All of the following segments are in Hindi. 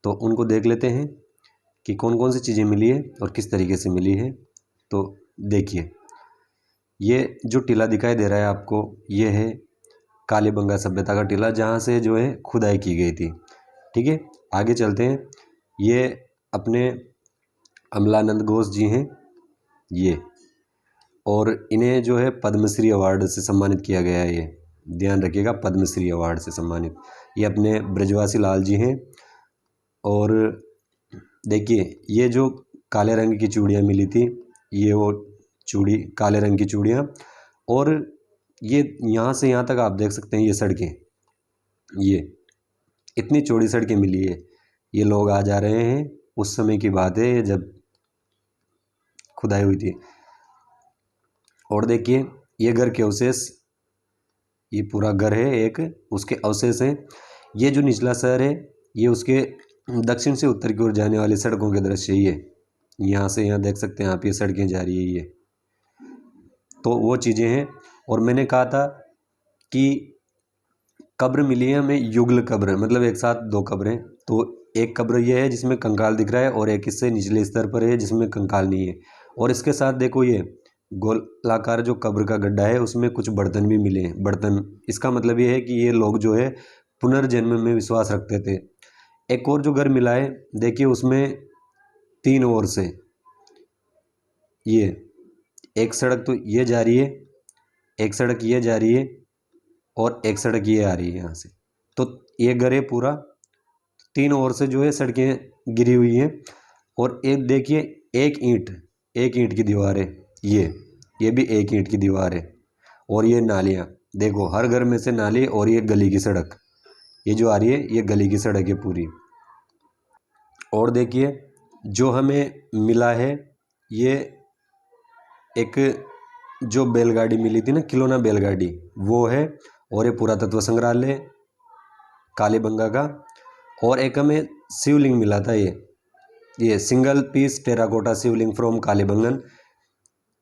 तो उनको देख लेते हैं कि कौन कौन सी चीज़ें मिली है और किस तरीके से मिली है। तो देखिए, ये जो टीला दिखाई दे रहा है आपको, ये है कालीबंगा सभ्यता का टीला, जहाँ से जो है खुदाई की गई थी। ठीक है, आगे चलते हैं। ये अपने अमलानंद घोष जी हैं ये, और इन्हें जो है पद्मश्री अवार्ड से सम्मानित किया गया है। ये ध्यान रखिएगा, पद्मश्री अवार्ड से सम्मानित। ये अपने ब्रजवासी लाल जी हैं। और देखिए, ये जो काले रंग की चूड़ियाँ मिली थी, ये वो चूड़ी, काले रंग की चूड़ियाँ। और ये यहाँ से यहाँ तक आप देख सकते हैं, ये सड़कें, ये इतनी चौड़ी सड़कें मिली है। ये लोग आ जा रहे हैं, उस समय की बात है जब खुदाई हुई थी। और देखिए, ये घर के अवशेष, ये पूरा घर है एक, उसके अवशेष हैं। ये जो निचला शहर है, ये उसके दक्षिण से उत्तर की ओर जाने वाली सड़कों के दृश्य ये, यहाँ से यहाँ देख सकते हैं आप, ये सड़कें जा रही है ये। तो वो चीज़ें हैं। और मैंने कहा था कि कब्र मिली है हमें युगल कब्र, मतलब एक साथ दो कब्रें। तो एक कब्र ये है जिसमें कंकाल दिख रहा है, और एक इससे निचले स्तर पर है जिसमें कंकाल नहीं है। और इसके साथ देखो, ये गोलाकार जो कब्र का गड्ढा है, उसमें कुछ बर्तन भी मिले हैं। बर्तन, इसका मतलब ये है कि ये लोग जो है पुनर्जन्म में विश्वास रखते थे। एक और जो घर मिला है, देखिए उसमें तीन ओर से ये एक सड़क तो ये जा रही है, एक सड़क ये जा रही है, और एक सड़क ये आ रही है यहाँ से। तो ये घर है पूरा, तीन ओर से जो है सड़कें गिरी हुई हैं। और एक देखिए, एक ईंट की दीवार है ये भी एक ईंट की दीवार है। और ये नालियाँ देखो, हर घर में से नाली, और ये गली की सड़क, ये जो आ रही है ये गली की सड़क है पूरी। और देखिए, जो हमें मिला है, ये एक जो बैलगाड़ी मिली थी ना, खिलौना बैलगाड़ी, वो है। और ये पुरातत्व संग्रहालय कालीबंगा का। और एक हमें शिवलिंग मिला था, ये single piece terracotta Shivling from Kalibangan.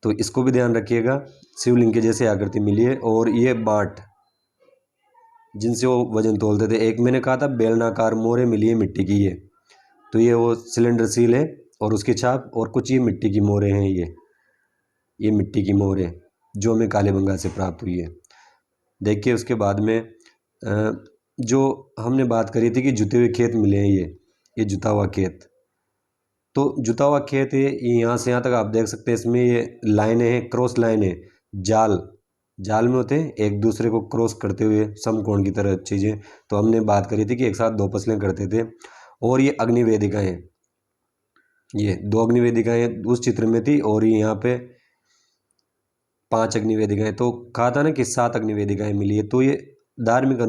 तो इसको भी ध्यान रखिएगा, शिवलिंग के जैसे आकृति मिली है। और ये बाट जिनसे वो वजन तोलते थे, एक मैंने कहा था बेलनाकार मोहरें मिली है मिट्टी की, ये तो ये वो सिलेंडर सील है और उसकी छाप। और कुछ ये मिट्टी की मोहरें हैं, ये मिट्टी की मोहरें जो हमें कालीबंगा से प्राप्त हुई है। देखिए, उसके बाद में जो हमने बात करी थी कि जुते हुए खेत मिले हैं, ये जुता हुआ खेत। तो जुता हुआ खेत है, ये यहाँ से यहाँ तक आप देख सकते हैं। इसमें ये लाइनें हैं, क्रॉस लाइन है। जाल में होते हैं एक दूसरे को क्रॉस करते हुए समकोण की तरह चीज़ें। तो हमने बात करी थी कि एक साथ दो फसलें करते थे। और ये अग्नि वेदिकाएँ, ये दो अग्नि वेदिकाएँ उस चित्र में थी, और ये यहाँ पे 5 अग्नि वेदिकाएँ। तो कहा था ना कि 7 अग्नि वेदिकाएँ मिली है। तो ये धार्मिक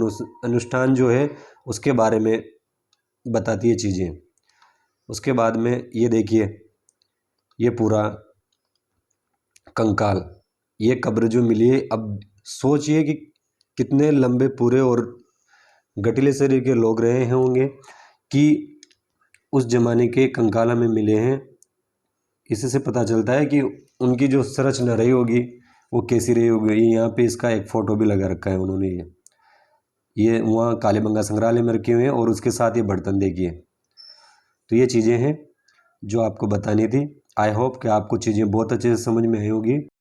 अनुष्ठान जो है उसके बारे में बताती है चीज़ें। उसके बाद में ये देखिए, ये पूरा कंकाल, ये कब्र जो मिली है, अब सोचिए कि कितने लंबे पूरे और गठीले शरीर के लोग रहे होंगे कि उस जमाने के कंकाल हमें मिले हैं। इससे पता चलता है कि उनकी जो संरचना रही होगी वो कैसी रही होगी। यहाँ पे इसका एक फ़ोटो भी लगा रखा है उन्होंने, ये वहाँ कालीबंगा संग्रहालय में रखे हुए हैं। और उसके साथ ये बर्तन देखिए। तो ये चीज़ें हैं जो आपको बतानी थी। आई होप कि आपको चीज़ें बहुत अच्छे से समझ में आई होगी।